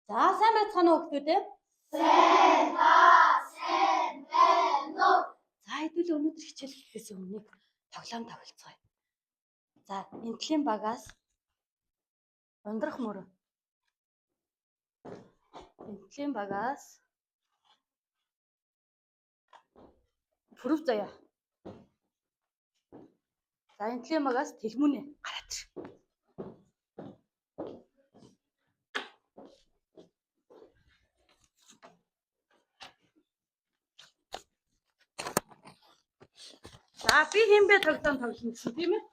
За сайн байцгаана уу хүүхдүүд? Сайн байна уу? За хэдүүл өнөөдөр хичээл хийхээс өмнө тоглоом тоглоцгоё. За энтлийн багаас ундрах мөрөө. Энтлийн багаас пүрэв заяа. За энтлийн багаас тэлмүнэ гараад ир. За би хэмбэ тоглоом тоглоно гэсэн тийм ээ?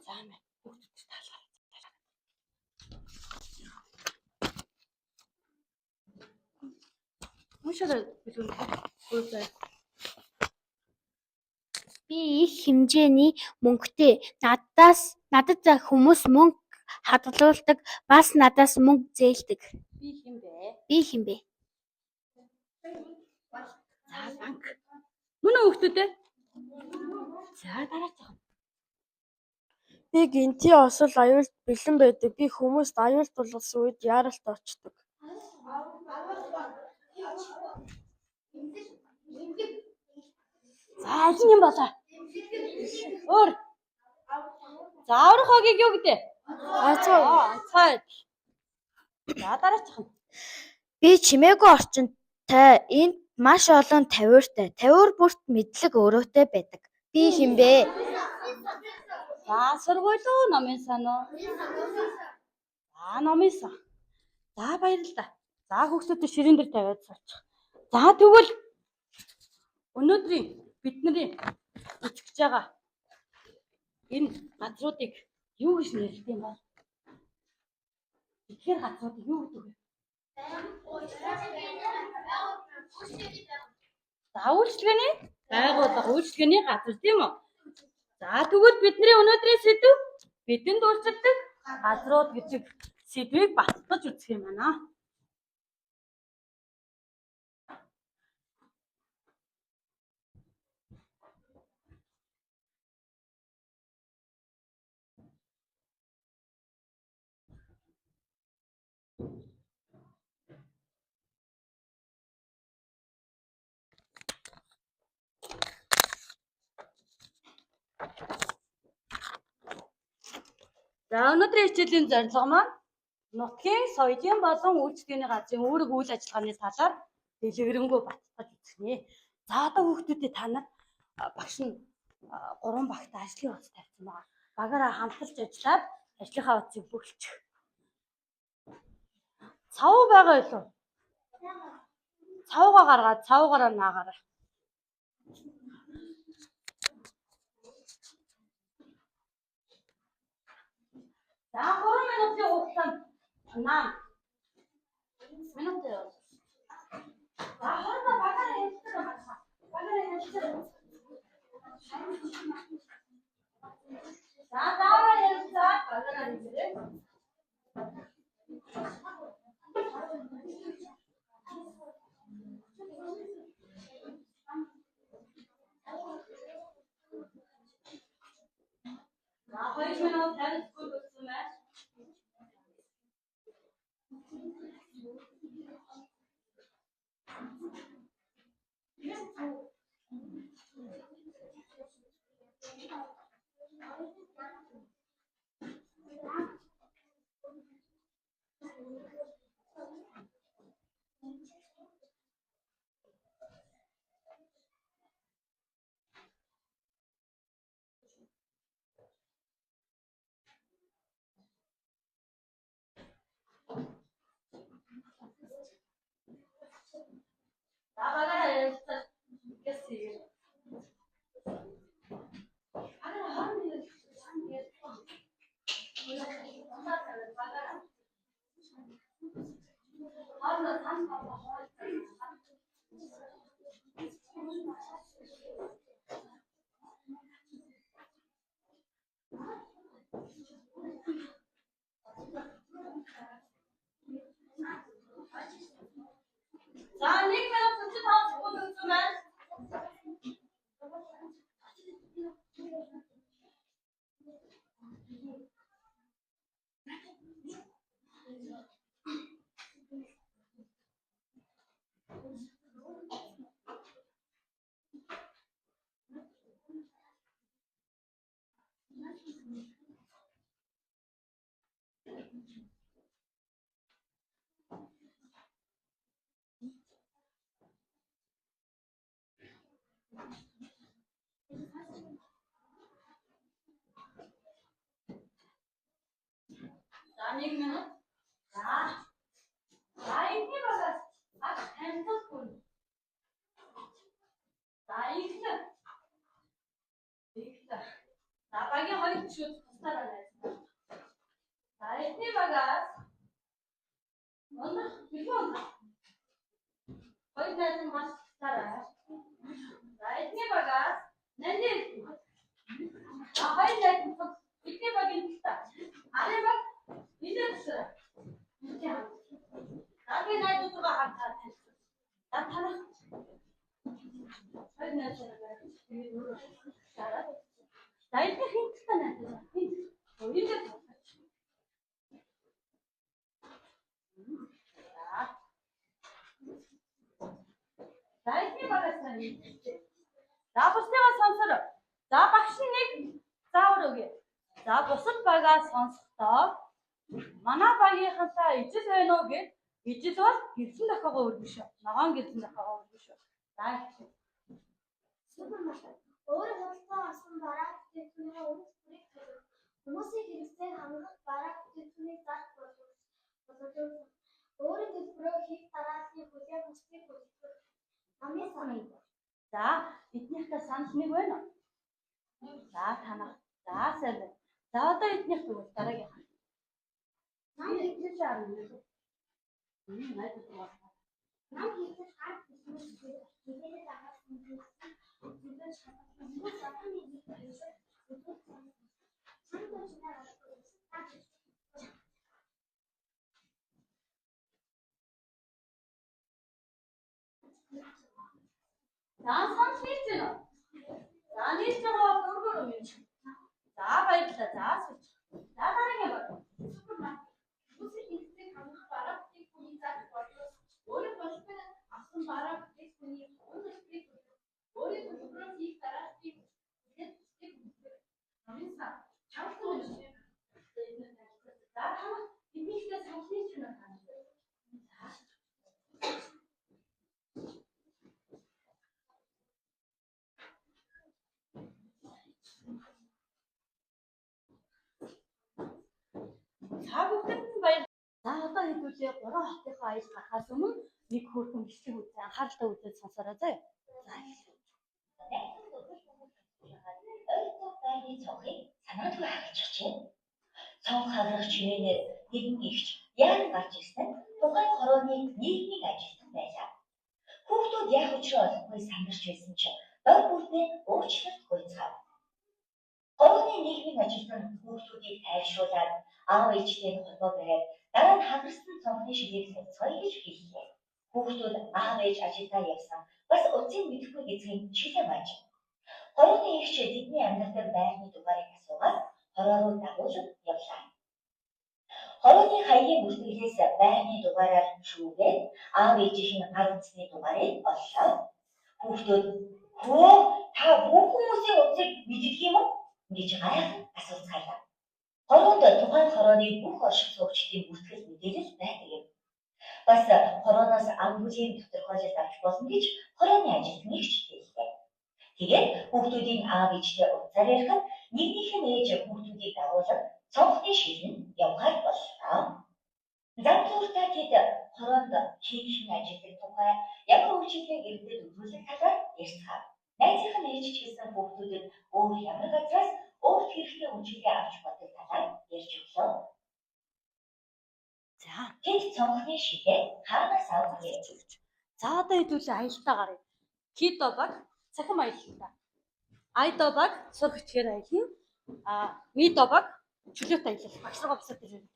За мэ хүүхдүүд таалгаа. Мушаараа билүүн пүрэв заяа. Би их хэмжээний мөнгөтэй. Надад хүмүүс мөнгө хадгалуулдаг, бас надаас мөнгө зээлдэг. Би хэмбэ? Би хэмбэ? За банк. Мөн үү хүүхдүүд? За дараач. Би гинтийн осол аюулд бэлэн байдаг. Би хүмүүст аюул тулгарсан үед яаралт очдог. За аль нь юм болоо? Өөр. За аврах хогийг юу гэдэг? Цай. За дараач. Би чимээгүй орчинтай. Энд маш олон тавиуртай. Тавиур бүрт мэдлэг өрөөтэй байдаг. Би хэмбэ? За сургууль номын сан уу? За номын сан. За баярлалаа. За хүүхдүүдэд ширээн дээр тавиад суучих. За тэгвэл өнөөдрийн бидний үзэж байгаа энэ газруудыг юу гэж нэрлэдэг юм бол? Тэгэхээр газруудыг юу гэдэг вэ? За үйлчлэгээний байгууллага, үйлчлэгээний газар тийм үү? За тэгвэл бидний өнөөдрийн сэдв бидэнд үйлчилдэг газрууд гэдэг сэдвийг баталгаж үзэх юм байна. За өнөөдрийн хичээлийн зорилго маань нутгийн соёлын болон үйлчлэгээний газрын үүрэг үйл ажиллагааны талаар дэлгэрэнгүй баталгаж үзэх нэ. За одоо хүүхдүүдэд та нар багш нь 3 багт ажлын утас тавьсан байгаа. Багаараа хамтарч ажиллаад ажлынхаа утсыг бүгэлчих. Цав байгаа юу? Цавгаа гаргаад цавгаараа наагаарай. За 3 минутын хугацаанд наа. Минут яа. За хоолой багаараа хэлчихсэн байна. Багаараа хэлчихсэн. За даавар хэлцээ багаараа хэлээ. За 2 минут тавьчихгүй болсон байна. За багаараа хэлцээ. Гэсээ. За 1 минут 35 секунд өгсөн байна. За 1 минут. За. За энэ багаас ах хэмтэл хүн. За ихлэ. Ихлэ. За багийн хоёр тушууд тусаараа найз. За энэ багаас онох билүү. Хоёр найз нь маш тусаараа. За энэ багаас нандин. За хоёр найз нь бидний багийн тусаа. Арай баг энэ тусаа. Аби найдуудгаа хатаа. За танах. Хоёр найз нь байна. За энэ хинтээ найдаа. Хоёулаа. За энэ багаас нь. За бусдаа сонсороо. За багш нэг заавар өгье. За бусад багаа сонсохдоо манай багийнхантаа ижил байна уу гэд ижил бол гэрсэн дахиагаа өргөн шүү. Ногоон гэрсэн дахиагаа өргөн шүү. За өөрөөр хэлбэл асан бараа бүтээгдэхүүний үнэт бүрийг төлөв. Хүмүүсийн хэрэгцээг хангах бараа бүтээгдэхүүний зарц боловсруулах. Өөрийн төлбөрөөр хийх дарааллын хүлээн авалтыг бүрдүүлэх. Намын санаа. За эднийхээ санал нэг байна уу? За танах. За сайн байна. За одоо эднийх тэгвэл дараагийн. Нам хийх шаардлага. Найдад байна. Нам хийх шаардлага зүйлээ дагаад зүйлээ За санал хийж байна уу? За нийт жоо өргөр юм. За баярлалаа. За сууч. За дараагийн баг. Хүмүүсийн хэрэгцээг хангах бараа бүтээгдэхүүний зарц боловсруулах. Өөрөөр хэлбэл асан бараа бүтээгдэхүүний үнэт бүрийг төлөв. Өөрийн төлбөрөөр хийх дарааллыг хүлээн авалтыг Намын сан. Чавтан юм. За танах эднийхээ санал хийж байна уу? За бүгдэд нь баяр. За одоо хэдүүлээ 3 хотынхоо аял гарахаас өмнө нэг хөөрхөн бичлэг үзээ анхааралтай үзээд сонсороо заяа. За Ойртоо цонхыг санаандгүй харгалж чинь. Цонх хагарах чимээнээр нэгэн ихч яаран гарч ирсэн нь тухайн хорооны нийгмийн ажилтан байлаа. Хүүхдүүд яг учраа олонгүй сандарч байсан чинь дор бүрдээ уучлалт гуйцгаав. Хорооны нийгмийн ажилтан хүүхдүүдийг тайлшруулад аав ээжтэй холбоо бариад дараа нь хагарсан цонхны шигийг суцгаая гэж хэллээ. Хүүхдүүд аав ээж ажилдаа явсан бас утсыг мэдэхгүй эзэн шилээ мааж. Хорооны ихч тэдний амьдрал байрны дугаарыг асуугаад хороо руу дагуулж явлаа. Хорооны хаягийн бүртгэлээс байрны дугаараар шүүгээд аав ээжийн гар утасны дугаарыг оллоо. Хүүхдүүд "Хөө та бүх хүмүүсийн утсыг мэддэг юм уу?" гэж гайхан асууцгаалаа. Хороонд тухайн хорооны бүх орших суугчдын бүртгэл мэдээлэл байдаг юм. Бас хорооноос ам бүлийн тодорхойлолт авч болно гэж хорооны ажилтны ихч хэллээ. Тэгээд хүүхдүүдийн аав ээжтэй уулзаар ярихад нэгнийх нь ээж хүүхдүүдийг дагуулад цонхны шилэнд явахаар боллоо. Замцууртаа тэд хороонд хийх ажлын тухай ямар үйлчлэгийг иргэдэд өгүүлэх талаар ярьцгаав. Найзынх нь ээж ч гэсэн хүүхдүүдэд өөр ямар газраас өөрт хэрэгтэй үйлчлэгээ авч бодох талаар ярьж өглөө. За Тэд цонхны шилээ хаанаас авах вэ? За одоо хэдүүлээ аялалтаа гарыг. Кидо баг цахим аялалтаа. Айдо баг цог хичгээр аялна. Мидо баг чөлөөт аялал. Багшраа босоод ирнэ.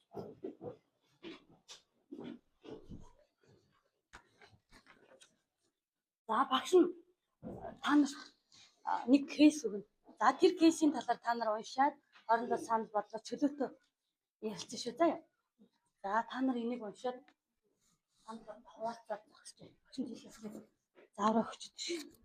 За багш нь та нар нэг кейс өгнө. За тэр кейсийн талаар та нар уншаад хоорондоо санал бодлоо чөлөөтөө ярилцсан шүү заяа. За та нар энийг уншаад санал хуваалцаад багш чинь хэлсэн. Заавраа өгчөд шүү.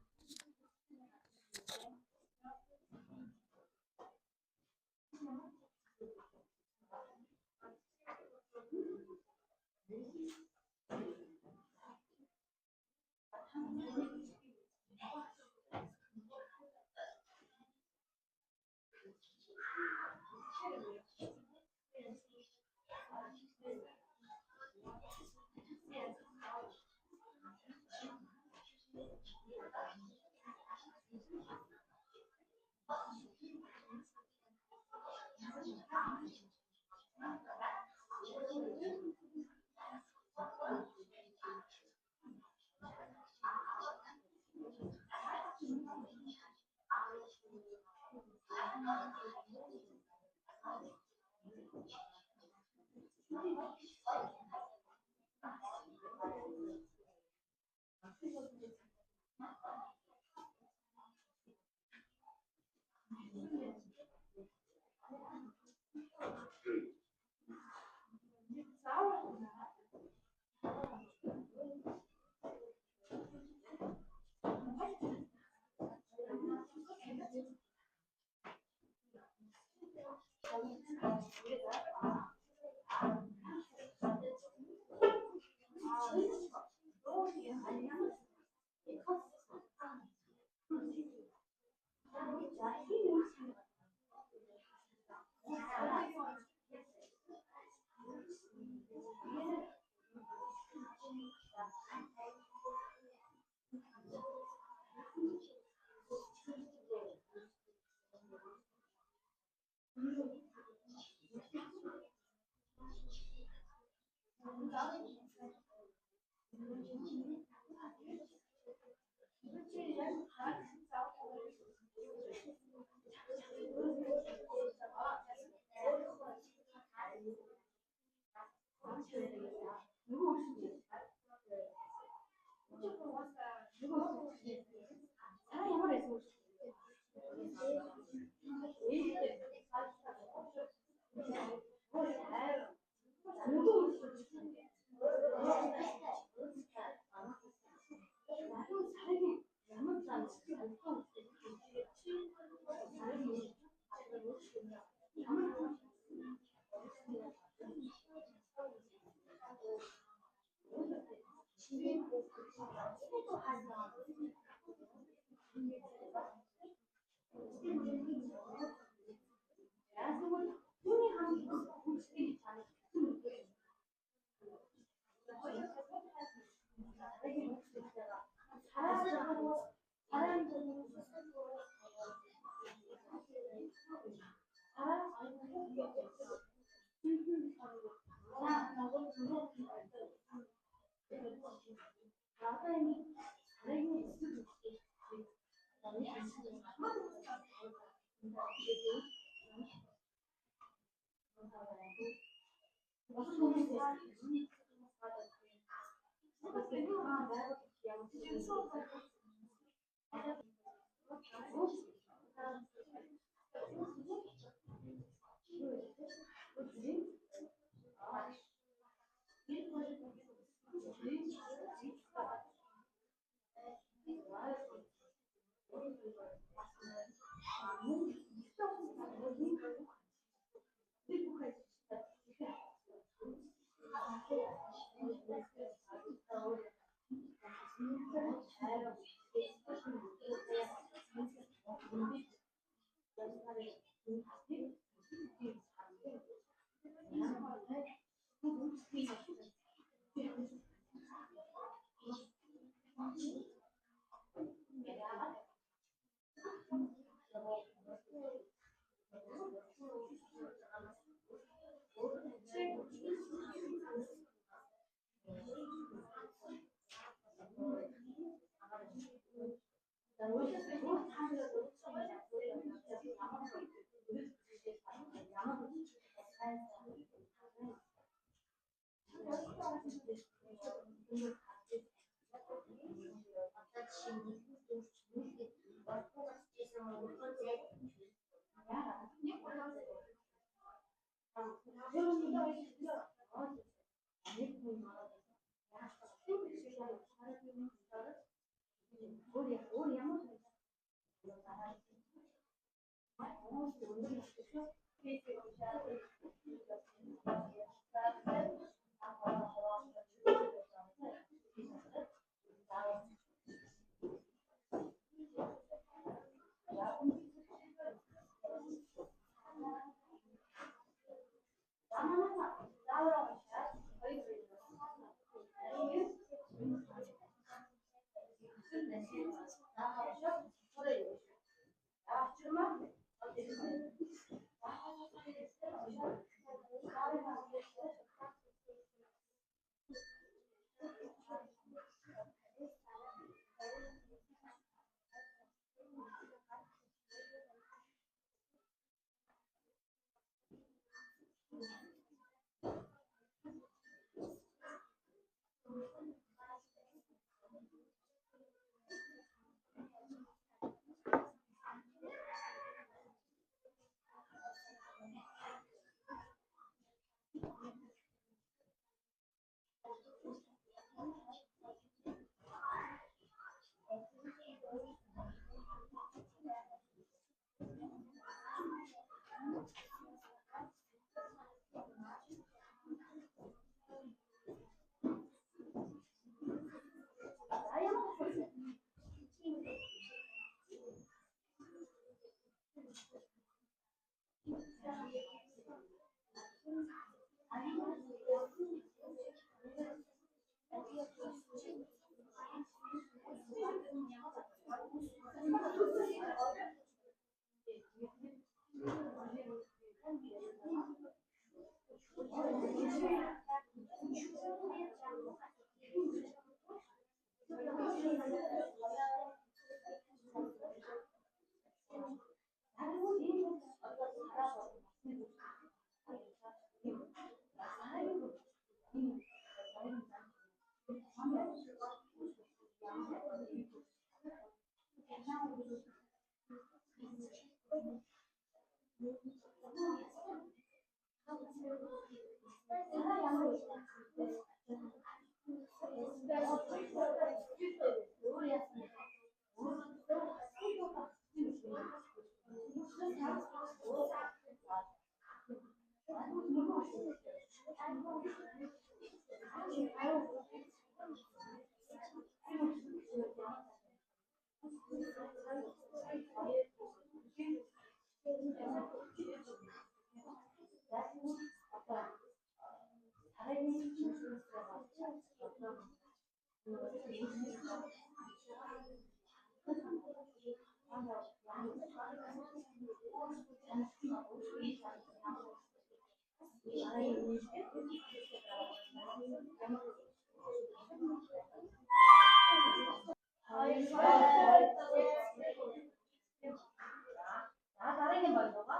дараагийн бодлого.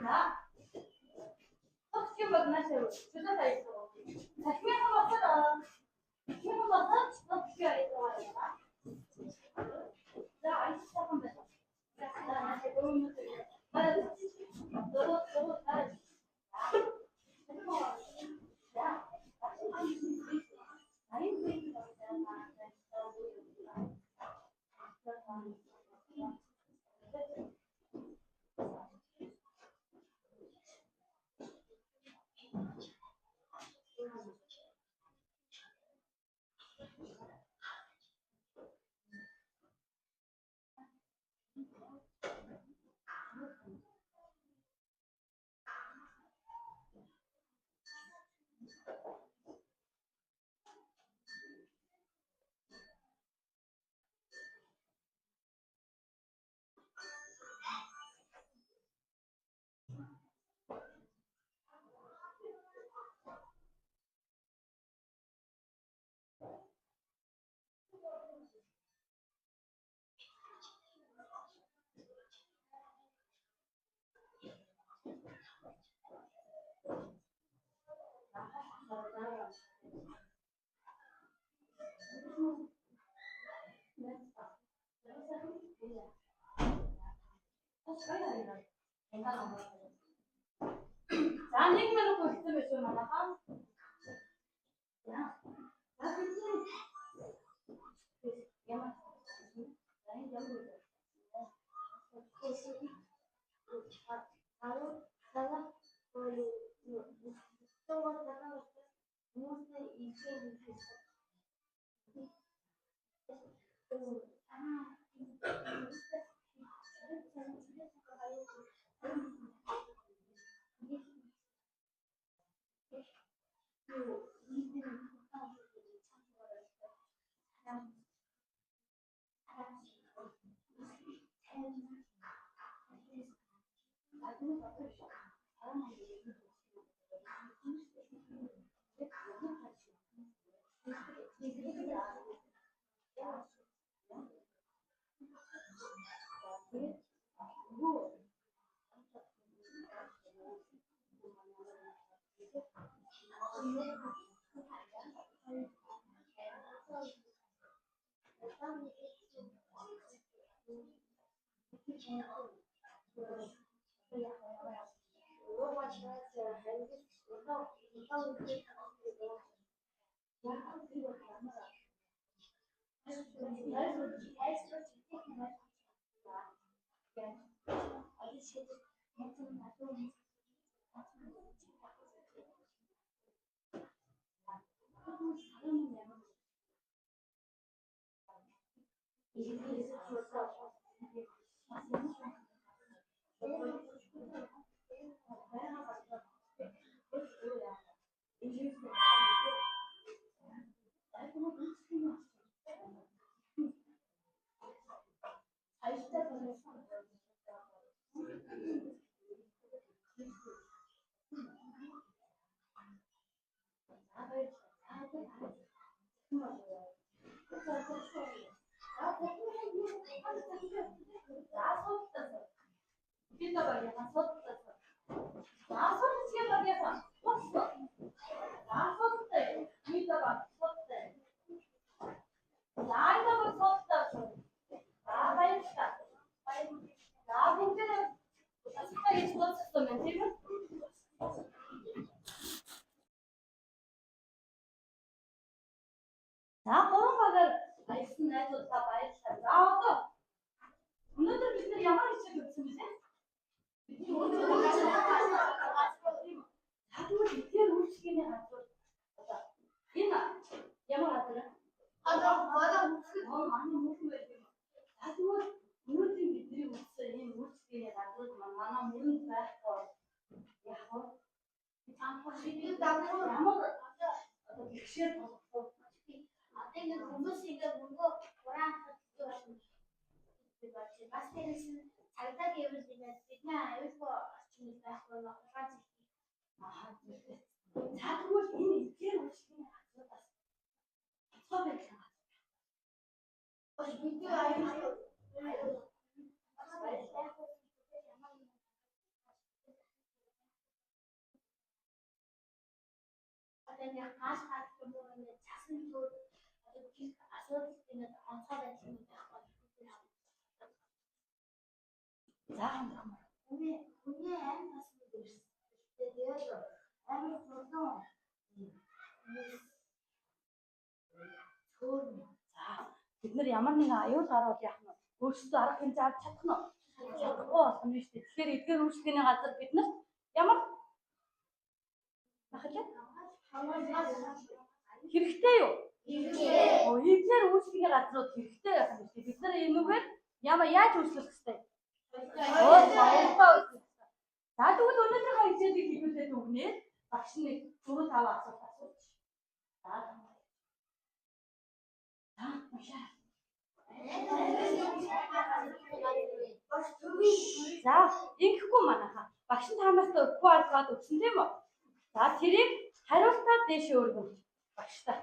За. Төгсгөн бол нааш юу? Чөлөө тайлбар. Дахин басаад. Дахин басаад төгсгөө яа. За, айссан байна. За, нааш юу юм бэ? За, нэг минут үлдсэн байж байна хаа. Нөө манай мөрөн байх юм. За тэгвэл өнөөдөр бидний үзсэн ийм үйлчлэгээний газрууд манай мөрөнд байхгүй яг хөө ямар одоо бэлгшээр болох Одоо ингэ хүмүүс ингэ мөнгө уран хатдаг бас тэрс цагдаа гэвэл бидний аюулгүй орчинд байхгүй ухаан зүйтэй. за тэгвэл энэ эдгээр үйлчлэгээний газруудаас онцгой байх. Бидний аюулгүй одоо хаас хаад юм уу цасан зүг одоо гих асуудал ингээд онцгой байх юм байхгүй. За Хүний айн бас ирсэн. Тэгээд амар хурдан за бид нар ямар нэгэн аюул гарвал яах нь өөрсдөө арга хэмжээ авч чадах нь чадахгүй болох нь шүү дээ. Тэгэхээр эдгээр үйлчлэгээний газар бид нар ямар хэрэгтэй юу? Эдгээр үйлчлэгээний газрууд хэрэгтэй байх юм шүү дээ. Бид нар энүүгээр яаж үйлчлэх ёстой? За тэгвэл өнөөдрийнхөө хичээлийг хэлүүлээд өгнө. Багш нэг 4-5 асуулт асууж. За ингэхгүй манайха. Багш нь танаас QR код өгсөн тийм үү? За тэрийг хариултаа дээш өргөн. Багштай.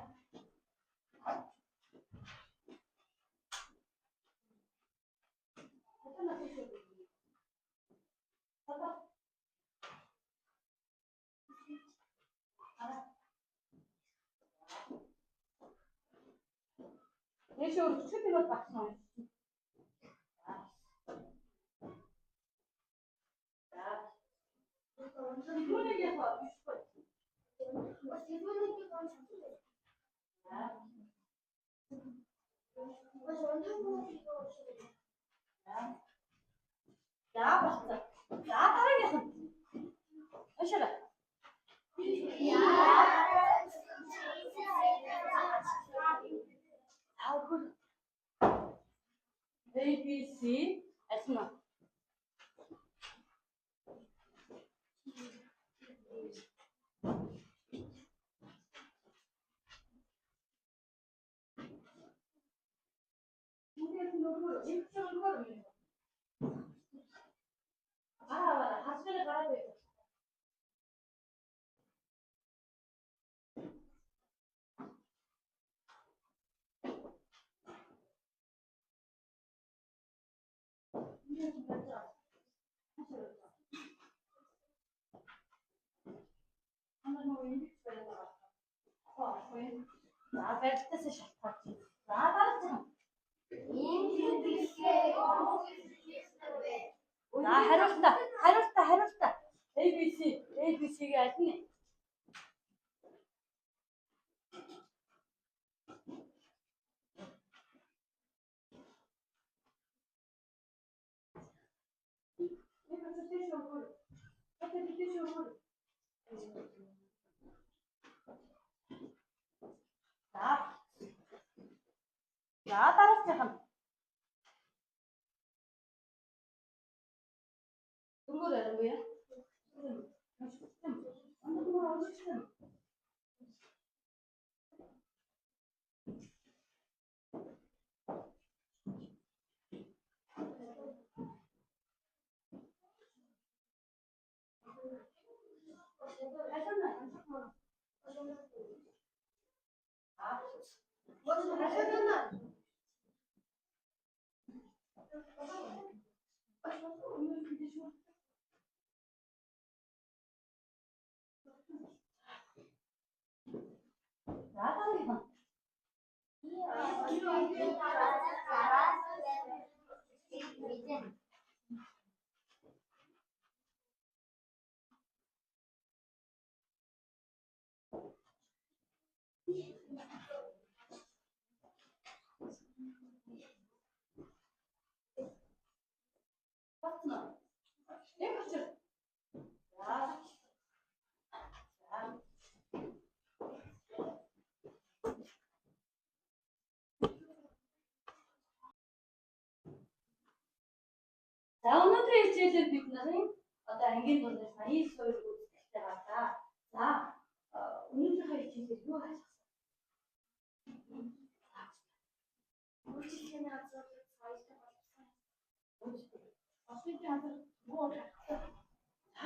Дээш өргөчих юм бол багш нь. Түүнийг яг бичгүй. За болцоо. За дараагийнх нь. Ашига. ABC асна. 하수를 갈아야 돼. 자, 벨트에서 샷하지. 자, 다르잖아. 자, 하루스다. ABC가 아니네. 자, 따라서 동물은 뭐야? хичээлээр бид нарын одоо ангийн дундаас 82 үзэлттэй байна. За өнөөдрийнхөө хичээлээр юу хайх вэ? Үйлчлэлийн газар соёлтой боловсон. Ослын газар юу хайх вэ?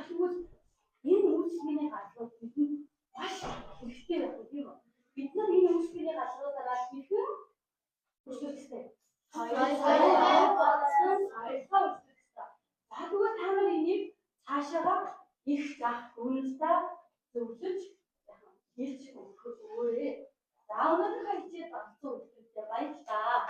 Тэгвэл энэ үйлчлэлийн газрууд бидэнд маш хэрэгтэй байна тийм үү? Бид нар энэ үйлчлэлийн газруудаараа хэрхэн үйлчлэхтэй? Соёлтой боловсон соёлтой үйлчлэхтэй. За тэгвэл та нар энийг цаашаага их заах үнэлтээ зөвлөж хэлж өгөх өөрөө. За өнөөдрийнхөө хичээл онцгой үзэгдээ баярлалаа.